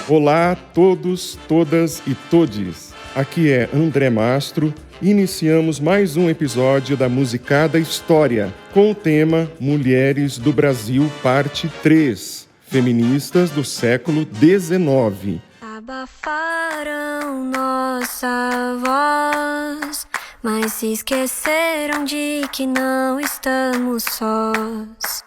Olá a todos, todas e todes. Aqui é André Mastro e iniciamos mais um episódio da Musicada História com o tema Mulheres do Brasil, parte 3, feministas do século XIX. Abafaram nossa voz, mas se esqueceram de que não estamos sós.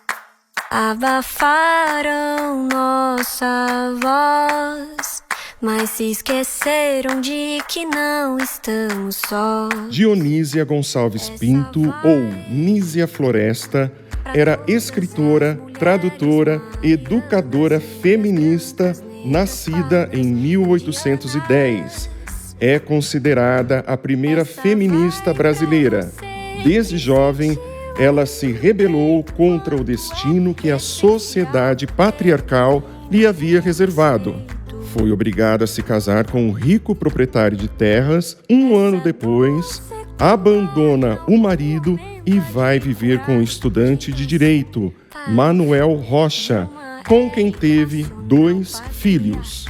Abafaram nossa voz, mas se esqueceram de que não estamos sós. Dionísia Gonçalves Pinto, ou Nísia Floresta, era escritora, tradutora, educadora feminista, nascida em 1810. É considerada a primeira feminista brasileira. Desde jovem, ela se rebelou contra o destino que a sociedade patriarcal lhe havia reservado. Foi obrigada a se casar com um rico proprietário de terras. Um ano depois, abandona o marido e vai viver com o estudante de direito, Manuel Rocha, com quem teve 2 filhos.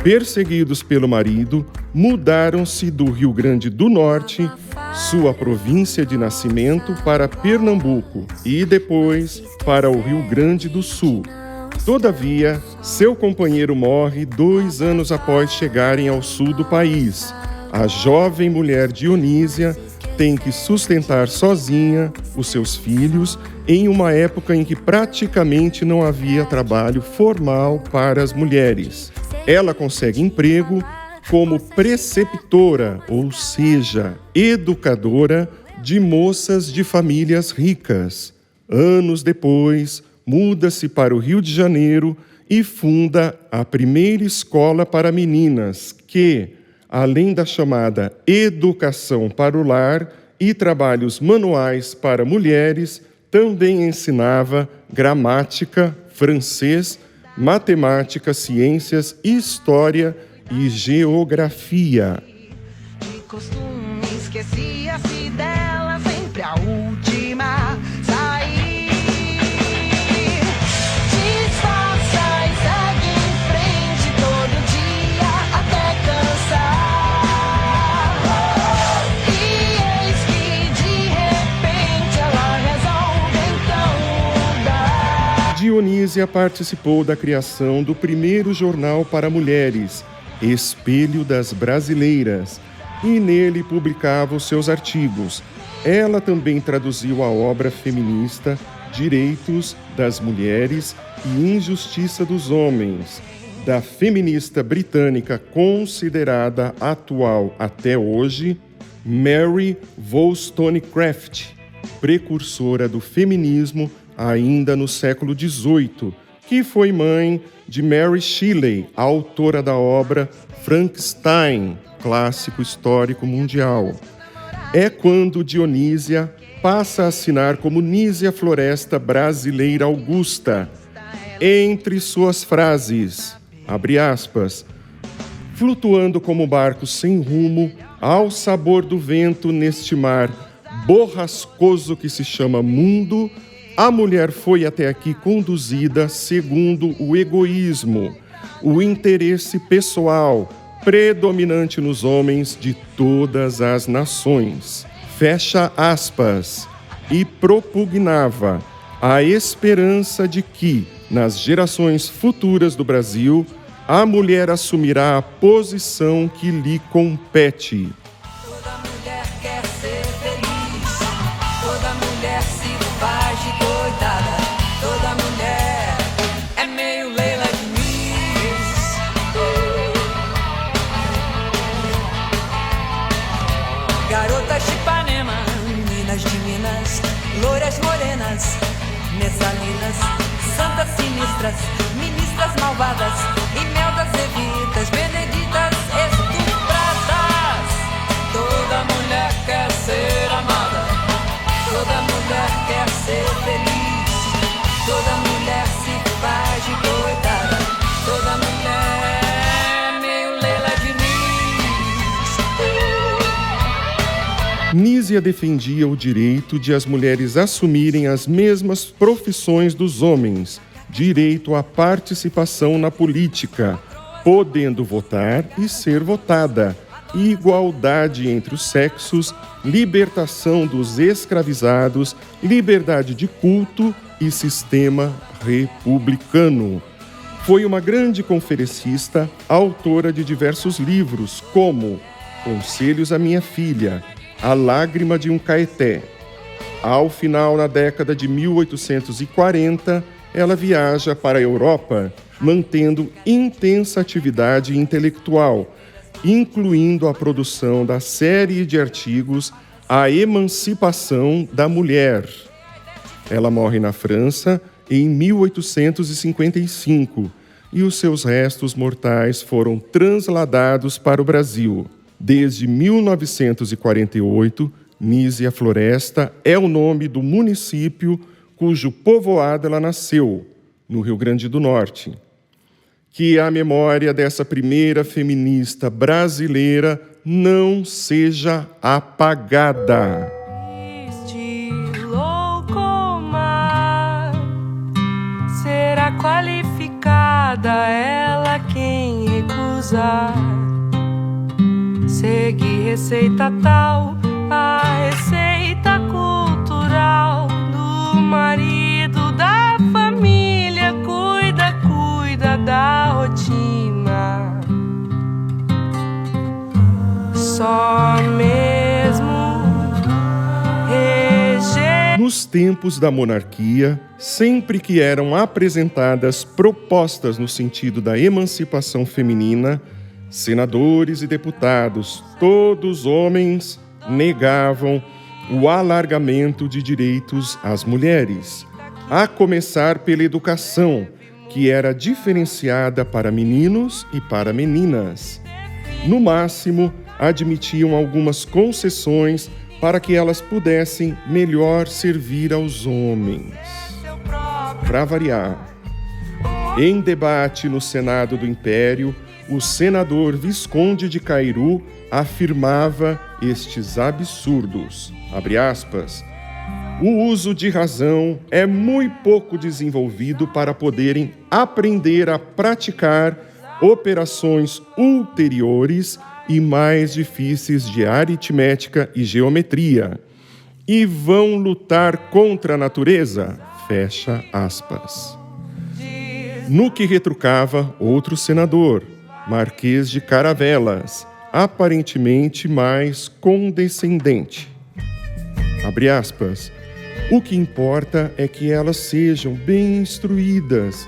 Perseguidos pelo marido, mudaram-se do Rio Grande do Norte, sua província de nascimento, para Pernambuco e depois para o Rio Grande do Sul. Todavia, seu companheiro morre 2 anos após chegarem ao sul do país. A jovem mulher Dionísia tem que sustentar sozinha os seus filhos em uma época em que praticamente não havia trabalho formal para as mulheres. Ela consegue emprego como preceptora, ou seja, educadora de moças de famílias ricas. Anos depois, muda-se para o Rio de Janeiro e funda a primeira escola para meninas que, além da chamada educação para o lar e trabalhos manuais para mulheres, também ensinava gramática, francês, matemática, ciências, história e geografia. De costume, esquecia-se dela, sempre a última sair. Disfarça e segue em frente todo dia até cansar. E eis que de repente ela resolve então mudar. Dionísia participou da criação do primeiro jornal para mulheres, Espelho das Brasileiras, e nele publicava os seus artigos. Ela também traduziu a obra feminista Direitos das Mulheres e Injustiça dos Homens, da feminista britânica considerada atual até hoje, Mary Wollstonecraft, precursora do feminismo ainda no século XVIII, que foi mãe de Mary Shelley, autora da obra Frankenstein, clássico histórico mundial. É quando Dionísia passa a assinar como Nísia Floresta Brasileira Augusta. Entre suas frases, abre aspas, flutuando como barco sem rumo, ao sabor do vento neste mar borrascoso que se chama mundo, a mulher foi até aqui conduzida segundo o egoísmo, o interesse pessoal predominante nos homens de todas as nações. Fecha aspas. E propugnava a esperança de que, nas gerações futuras do Brasil, a mulher assumirá a posição que lhe compete. Toda mulher quer ser feliz, toda mulher se faz de coitada, toda mulher é meio Leila Diniz. Garotas de Ipanema, meninas de Minas, loiras morenas, messalinas, santas sinistras, ministras malvadas e mel das evitas, beneditas, estupradas. Toda mulher quer ser amada, toda mulher quer ser feliz, toda mulher se faz de coitada, toda mulher é meio Leila Diniz. Nísia defendia o direito de as mulheres assumirem as mesmas profissões dos homens, direito à participação na política, podendo votar e ser votada, igualdade entre os sexos, libertação dos escravizados, liberdade de culto e sistema republicano. Foi uma grande conferencista, autora de diversos livros, como Conselhos à Minha Filha, A Lágrima de um Caeté. Ao final, na década de 1840, ela viaja para a Europa, mantendo intensa atividade intelectual, incluindo a produção da série de artigos A Emancipação da Mulher. Ela morre na França em 1855 e os seus restos mortais foram transladados para o Brasil. Desde 1948, Nísia Floresta é o nome do município cujo povoado ela nasceu, no Rio Grande do Norte. Que a memória dessa primeira feminista brasileira não seja apagada. Este louco mar será qualificada ela quem recusar. Segue receita tal, a receita cultural do marido da família, cuida da rotina. Só mesmo Nos tempos da monarquia, sempre que eram apresentadas propostas no sentido da emancipação feminina, senadores e deputados, todos homens, negavam o alargamento de direitos às mulheres, a começar pela educação, que era diferenciada para meninos e para meninas. No máximo, admitiam algumas concessões para que elas pudessem melhor servir aos homens. Para variar, em debate no Senado do Império, o senador Visconde de Cairu afirmava estes absurdos, abre aspas, o uso de razão é muito pouco desenvolvido para poderem aprender a praticar operações ulteriores e mais difíceis de aritmética e geometria, e vão lutar contra a natureza, fecha aspas. No que retrucava outro senador, Marquês de Caravelas, aparentemente mais condescendente. Abre aspas. O que importa é que elas sejam bem instruídas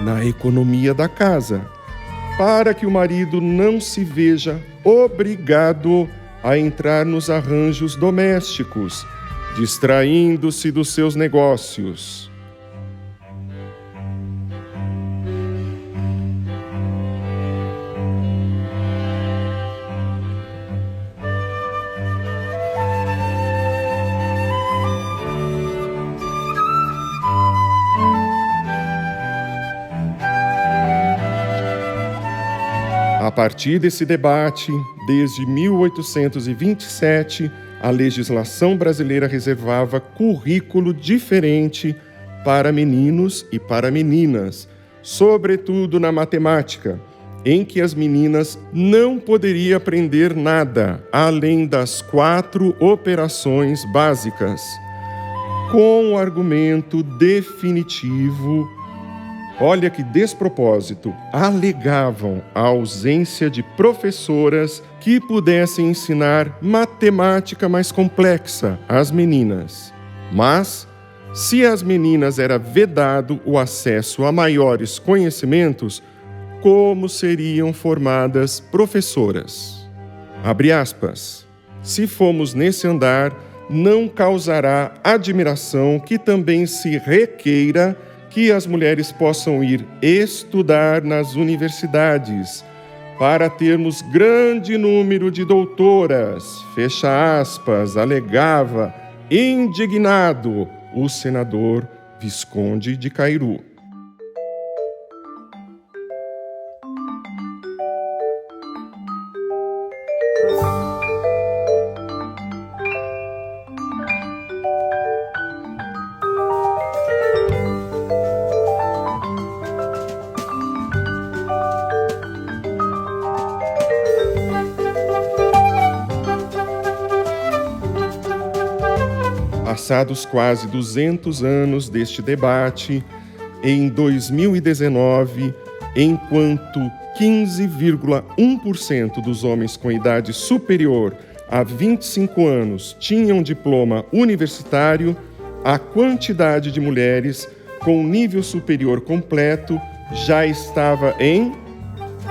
na economia da casa, para que o marido não se veja obrigado a entrar nos arranjos domésticos, distraindo-se dos seus negócios. A partir desse debate, desde 1827, a legislação brasileira reservava currículo diferente para meninos e para meninas, sobretudo na matemática, em que as meninas não poderiam aprender nada além das 4 operações básicas, com o argumento definitivo. Olha que despropósito, alegavam a ausência de professoras que pudessem ensinar matemática mais complexa às meninas. Mas, se às meninas era vedado o acesso a maiores conhecimentos, como seriam formadas professoras? Abre aspas. Se formos nesse andar, não causará admiração que também se requeira que as mulheres possam ir estudar nas universidades, para termos grande número de doutoras, fecha aspas, alegava, indignado, o senador Visconde de Cairu. Passados quase 200 anos deste debate, em 2019, enquanto 15,1% dos homens com idade superior a 25 anos tinham diploma universitário, a quantidade de mulheres com nível superior completo já estava em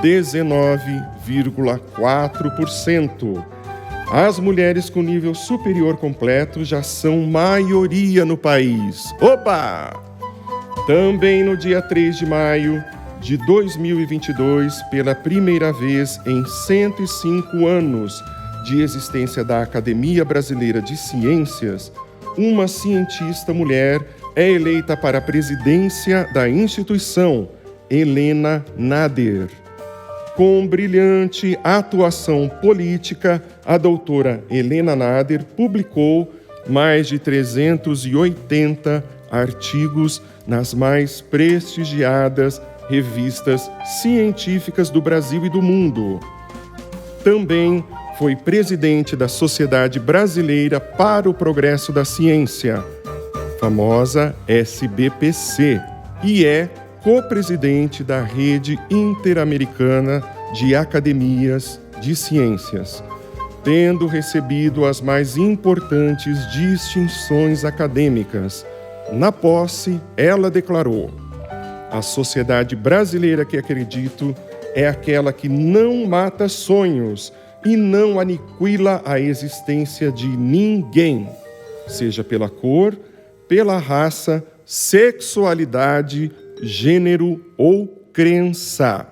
19,4%. As mulheres com nível superior completo já são maioria no país. Opa! Também no dia 3 de maio de 2022, pela primeira vez em 105 anos de existência da Academia Brasileira de Ciências, uma cientista mulher é eleita para a presidência da instituição, Helena Nader. Com brilhante atuação política, a doutora Helena Nader publicou mais de 380 artigos nas mais prestigiadas revistas científicas do Brasil e do mundo. Também foi presidente da Sociedade Brasileira para o Progresso da Ciência, famosa SBPC, e é co-presidente da Rede Interamericana de Academias de Ciências, tendo recebido as mais importantes distinções acadêmicas. Na posse, ela declarou: "A sociedade brasileira que acredito é aquela que não mata sonhos e não aniquila a existência de ninguém, seja pela cor, pela raça, sexualidade, gênero ou crença."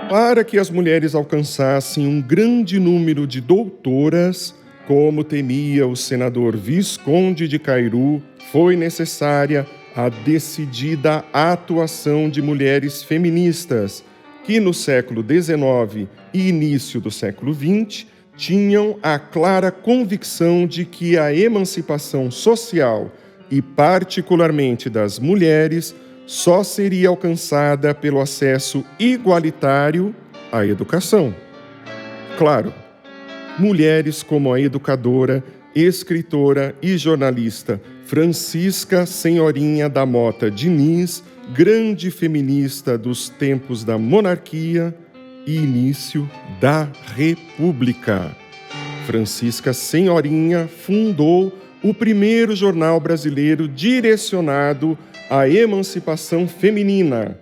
Para que as mulheres alcançassem um grande número de doutoras, como temia o senador Visconde de Cairu, foi necessária a decidida atuação de mulheres feministas, que no século XIX e início do século XX tinham a clara convicção de que a emancipação social, e particularmente das mulheres, só seria alcançada pelo acesso igualitário à educação. Claro, mulheres como a educadora, escritora e jornalista Francisca Senhorinha da Mota Diniz, grande feminista dos tempos da monarquia e início da República. Francisca Senhorinha fundou o primeiro jornal brasileiro direcionado à emancipação feminina,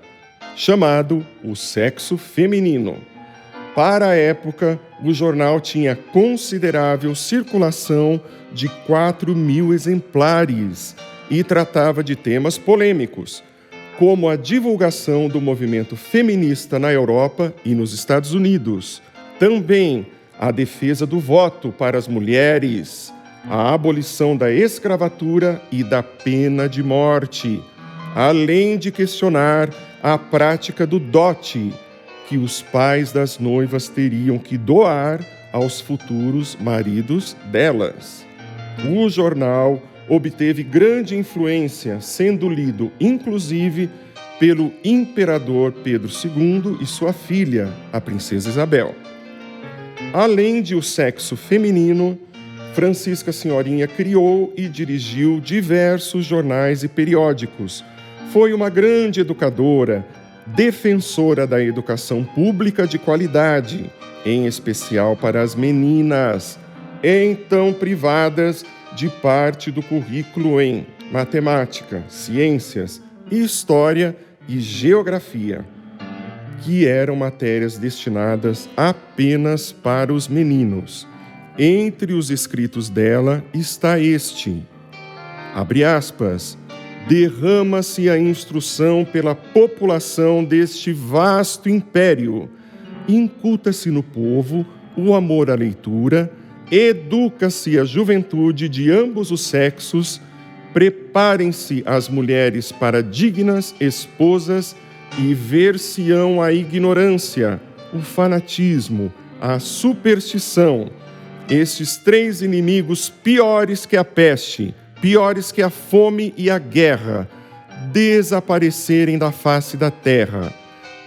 chamado O Sexo Feminino. Para a época, o jornal tinha considerável circulação de 4.000 exemplares e tratava de temas polêmicos, como a divulgação do movimento feminista na Europa e nos Estados Unidos. Também a defesa do voto para as mulheres, a abolição da escravatura e da pena de morte, além de questionar a prática do dote, que os pais das noivas teriam que doar aos futuros maridos delas. O jornal obteve grande influência, sendo lido, inclusive, pelo imperador Pedro II e sua filha, a princesa Isabel. Além de O Sexo Feminino, Francisca Senhorinha criou e dirigiu diversos jornais e periódicos. Foi uma grande educadora, defensora da educação pública de qualidade, em especial para as meninas, então privadas de parte do currículo em matemática, ciências, história e geografia, que eram matérias destinadas apenas para os meninos. Entre os escritos dela está este, abre aspas, derrama-se a instrução pela população deste vasto império, inculta-se no povo o amor à leitura, educa-se a juventude de ambos os sexos, preparem-se as mulheres para dignas esposas e ver-se-ão a ignorância, o fanatismo, a superstição, estes 3 inimigos piores que a peste, piores que a fome e a guerra, desaparecerem da face da terra,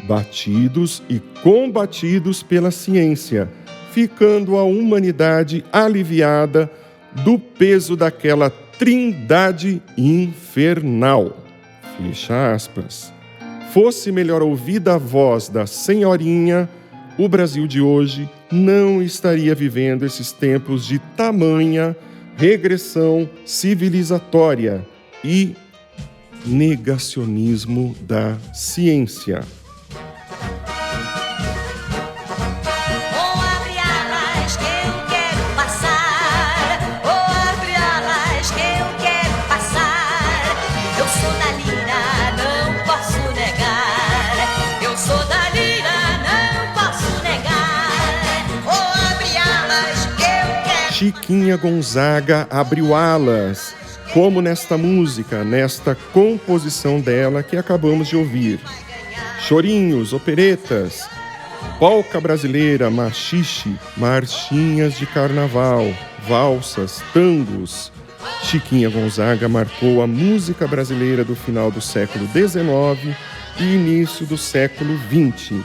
batidos e combatidos pela ciência, ficando a humanidade aliviada do peso daquela trindade infernal. Fecha aspas. Fosse melhor ouvida a voz da senhorinha, o Brasil de hoje não estaria vivendo esses tempos de tamanha regressão civilizatória e negacionismo da ciência. Chiquinha Gonzaga abriu alas, como nesta música, nesta composição dela que acabamos de ouvir. Chorinhos, operetas, polca brasileira, machixe, marchinhas de carnaval, valsas, tangos. Chiquinha Gonzaga marcou a música brasileira do final do século XIX e início do século XX.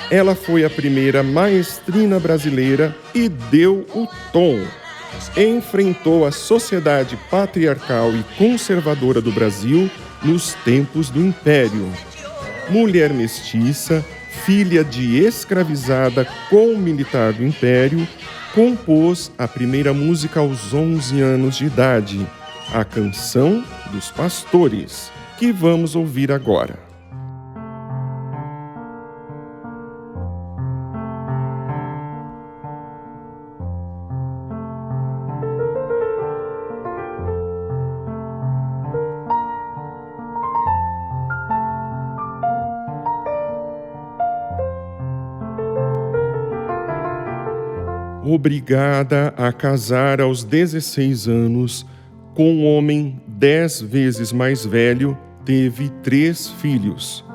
Ela foi a primeira maestrina brasileira e deu o tom. Enfrentou a sociedade patriarcal e conservadora do Brasil nos tempos do Império. Mulher mestiça, filha de escravizada com militar do Império, compôs a primeira música aos 11 anos de idade, a Canção dos Pastores, que vamos ouvir agora. Obrigada a casar aos 16 anos com um homem 10 vezes mais velho, teve 3 filhos.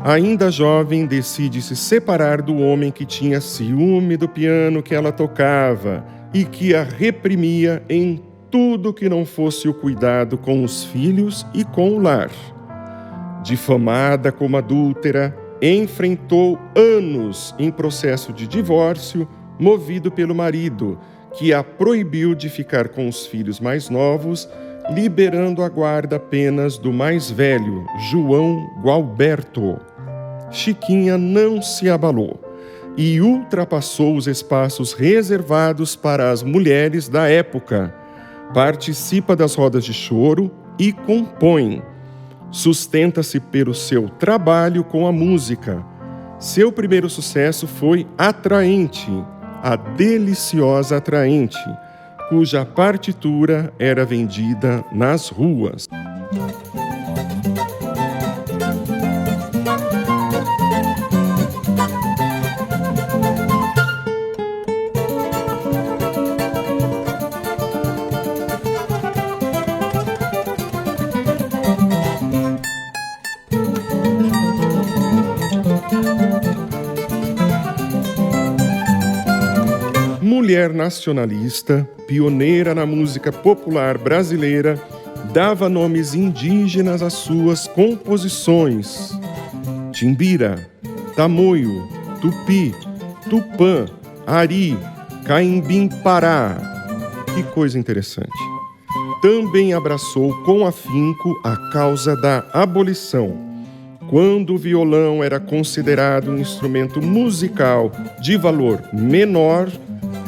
Ainda jovem, decide se separar do homem que tinha ciúme do piano que ela tocava e que a reprimia em tudo que não fosse o cuidado com os filhos e com o lar. Difamada como adúltera, enfrentou anos em processo de divórcio, movido pelo marido, que a proibiu de ficar com os filhos mais novos, liberando a guarda apenas do mais velho, João Gualberto. Chiquinha não se abalou e ultrapassou os espaços reservados para as mulheres da época. Participa das rodas de choro e compõe. Sustenta-se pelo seu trabalho com a música. Seu primeiro sucesso foi Atraente, a deliciosa Atraente, cuja partitura era vendida nas ruas. Mulher nacionalista, pioneira na música popular brasileira, dava nomes indígenas às suas composições. Timbira, Tamoio, Tupi, Tupã, Ari, Caimbim-Pará. Que coisa interessante. Também abraçou com afinco a causa da abolição. Quando o violão era considerado um instrumento musical de valor menor,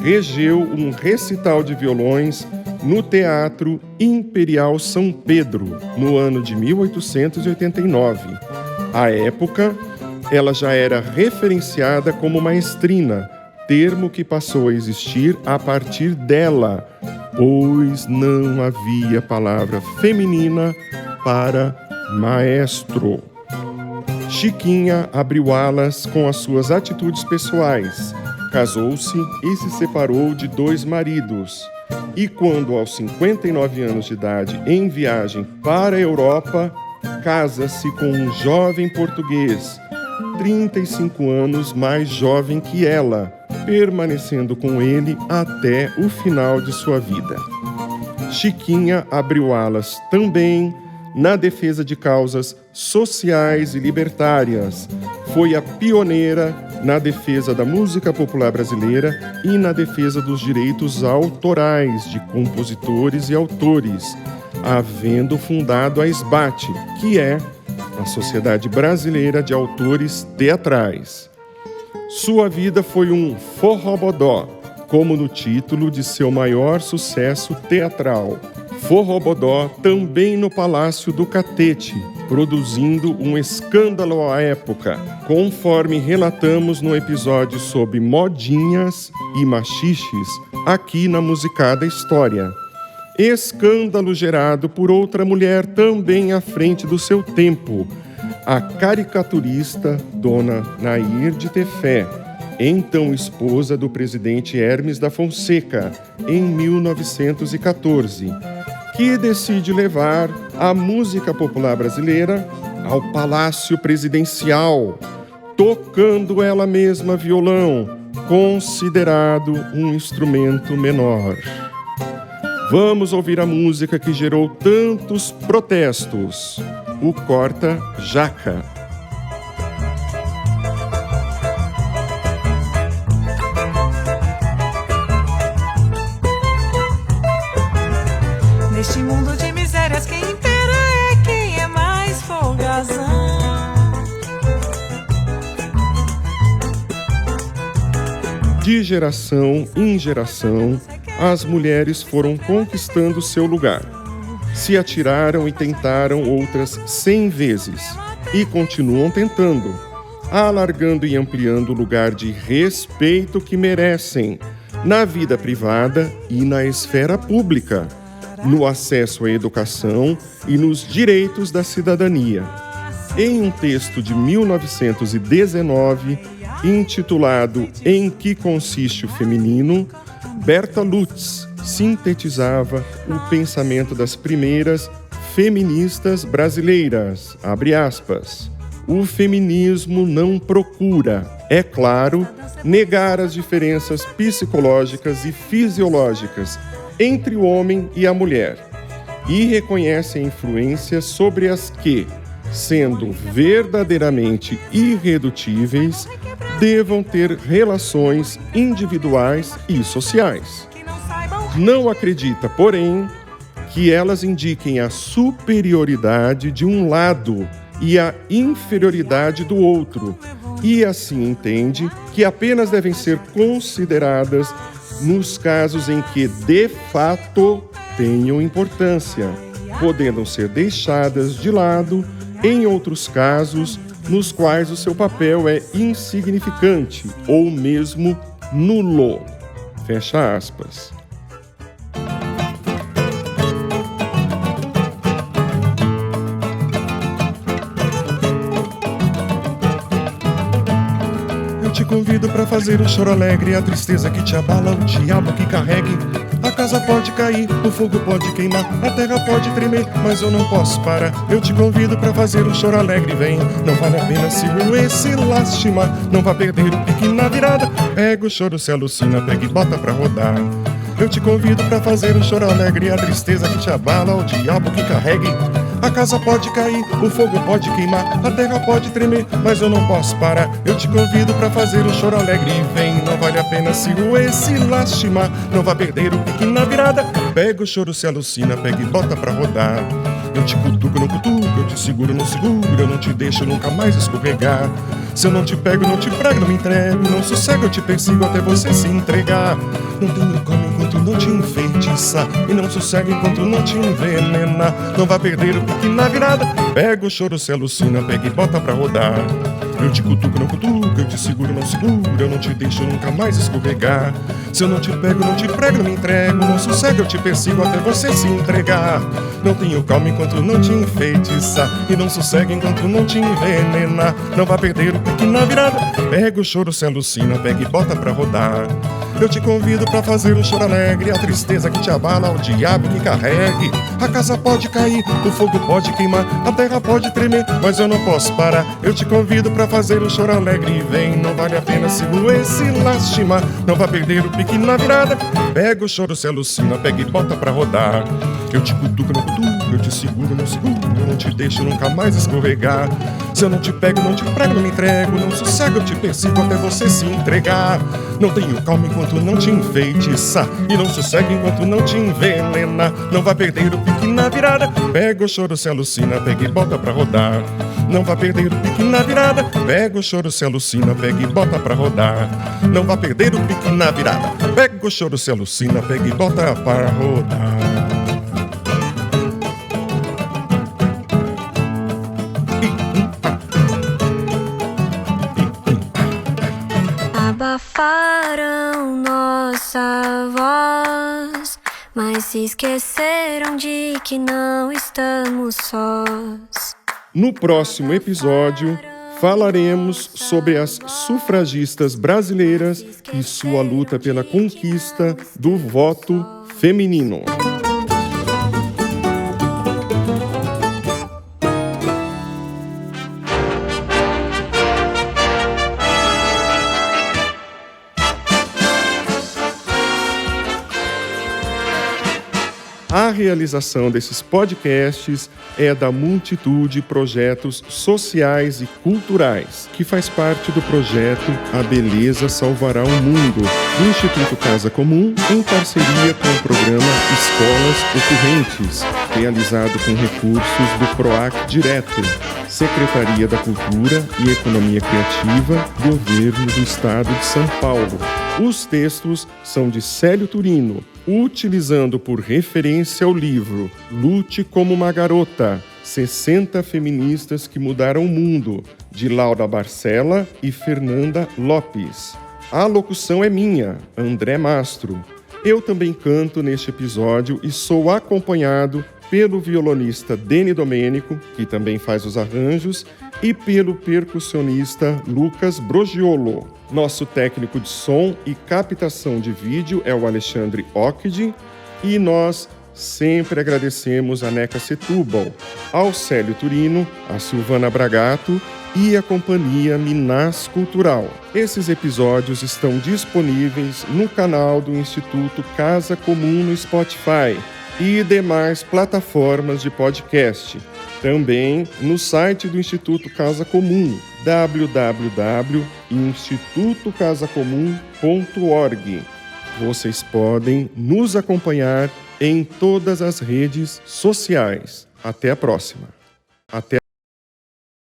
regeu um recital de violões no Teatro Imperial São Pedro, no ano de 1889. À época, ela já era referenciada como maestrina, termo que passou a existir a partir dela, pois não havia palavra feminina para maestro. Chiquinha abriu alas com as suas atitudes pessoais. Casou-se e se separou de 2 maridos. E quando, aos 59 anos de idade, em viagem para a Europa, casa-se com um jovem português, 35 anos mais jovem que ela, permanecendo com ele até o final de sua vida. Chiquinha abriu alas também na defesa de causas sociais e libertárias. Foi a pioneira na defesa da música popular brasileira e na defesa dos direitos autorais de compositores e autores, havendo fundado a SBAT, que é a Sociedade Brasileira de Autores Teatrais. Sua vida foi um forrobodó, como no título de seu maior sucesso teatral. Forrobodó também no Palácio do Catete, produzindo um escândalo à época, conforme relatamos no episódio sobre modinhas e machiches, aqui na Musicada História. Escândalo gerado por outra mulher também à frente do seu tempo, a caricaturista Dona Nair de Tefé, então esposa do presidente Hermes da Fonseca, em 1914, que decide levar a música popular brasileira ao Palácio Presidencial, tocando ela mesma violão, considerado um instrumento menor. Vamos ouvir a música que gerou tantos protestos, o Corta Jaca. Neste mundo de misérias, quem impera é quem é mais folgazão. De geração em geração, as mulheres foram conquistando seu lugar. Se atiraram e tentaram outras 100 vezes, e continuam tentando, alargando e ampliando o lugar de respeito que merecem na vida privada e na esfera pública, no acesso à educação e nos direitos da cidadania. Em um texto de 1919, intitulado Em que consiste o feminino, Berta Lutz sintetizava o pensamento das primeiras feministas brasileiras, abre aspas. O feminismo não procura, é claro, negar as diferenças psicológicas e fisiológicas entre o homem e a mulher, e reconhece a influência sobre as que, sendo verdadeiramente irredutíveis, devam ter relações individuais e sociais. Não acredita, porém, que elas indiquem a superioridade de um lado e a inferioridade do outro, e assim entende que apenas devem ser consideradas nos casos em que, de fato, tenham importância, podendo ser deixadas de lado em outros casos nos quais o seu papel é insignificante ou mesmo nulo. Fecha aspas. Eu te convido pra fazer um choro alegre, a tristeza que te abala, o diabo que carregue. A casa pode cair, o fogo pode queimar, a terra pode tremer, mas eu não posso parar. Eu te convido pra fazer um choro alegre, vem. Não vale a pena se esse lastimar, não vá perder o pique na virada. Pega o choro, se alucina, pega e bota pra rodar. Eu te convido pra fazer um choro alegre, a tristeza que te abala, o diabo que carregue. A casa pode cair, o fogo pode queimar, a terra pode tremer, mas eu não posso parar. Eu te convido pra fazer um choro alegre e vem. Não vale a pena se esse lastimar, não vá perder o pique na virada. Pega o choro, se alucina, pega e bota pra rodar. Eu te cutuco, não cutuco, eu te seguro, não seguro, eu não te deixo nunca mais escorregar. Se eu não te pego, não te prego, não me entrego, não sossego, eu te persigo até você se entregar. Não tenho como enquanto não te enfeitiçar, e não sossego enquanto não te envenenar. Não vá perder o pique na virada. Pega o choro, se alucina, pega e bota pra rodar. Eu te cutuco, não cutuco, eu te seguro, não seguro, eu não te deixo nunca mais escorregar. Se eu não te pego, não te prego, não me entrego, não sossego, eu te persigo até você se entregar. Não tenho calma enquanto não te enfeitiçar, e não sossego enquanto não te envenenar. Não vá perder o pique na virada. Pega o choro, se alucina, pega e bota pra rodar. Eu te convido pra fazer um choro alegre, a tristeza que te abala, o diabo que carregue. A casa pode cair, o fogo pode queimar, a terra pode tremer, mas eu não posso parar. Eu te convido pra fazer um choro alegre, vem, não vale a pena se esse lastimar. Não vai perder o pique na virada. Pega o choro, se alucina, pega e bota pra rodar. Eu te cutuco, não cutuco, eu te seguro, não seguro, eu não te deixo nunca mais escorregar. Se eu não te pego, não te prego, não me entrego, não sossego, eu te persigo até você se entregar. Não tenho calma enquanto não te enfeitiçar, e não sossego enquanto não te envenenar. Não vai perder o pique na virada. Pega o choro, se alucina, pega e bota pra rodar. Não vai perder o pique na virada. Pega o choro, se alucina, pega e bota pra rodar. Não vai perder o pique na virada. Pega o choro, se alucina, pega e bota pra rodar. Abafaram nossa voz, mas se esqueceram de que não estamos sós. No próximo episódio, falaremos sobre as sufragistas brasileiras e sua luta pela conquista do voto feminino. A realização desses podcasts é da Multitude Projetos Sociais e Culturais, que faz parte do projeto A Beleza Salvará o Mundo, do Instituto Casa Comum, em parceria com o programa Escolas Ocorrentes, realizado com recursos do PROAC Direto, Secretaria da Cultura e Economia Criativa, Governo do Estado de São Paulo. Os textos são de Célio Turino, utilizando por referência o livro Lute como uma Garota, 60 Feministas que Mudaram o Mundo, de Laura Barcella e Fernanda Lopes. A locução é minha, André Mastro. Eu também canto neste episódio e sou acompanhado pelo violonista Deni Domênico, que também faz os arranjos, e pelo percussionista Lucas Brogiolo. Nosso técnico de som e captação de vídeo é o Alexandre Ockdi, e nós sempre agradecemos a Neca Setúbal, ao Célio Turino, a Silvana Bragato e a companhia Minas Cultural. Esses episódios estão disponíveis no canal do Instituto Casa Comum no Spotify e demais plataformas de podcast. Também no site do Instituto Casa Comum, www.institutocasacomum.org. Vocês podem nos acompanhar em todas as redes sociais. Até a próxima.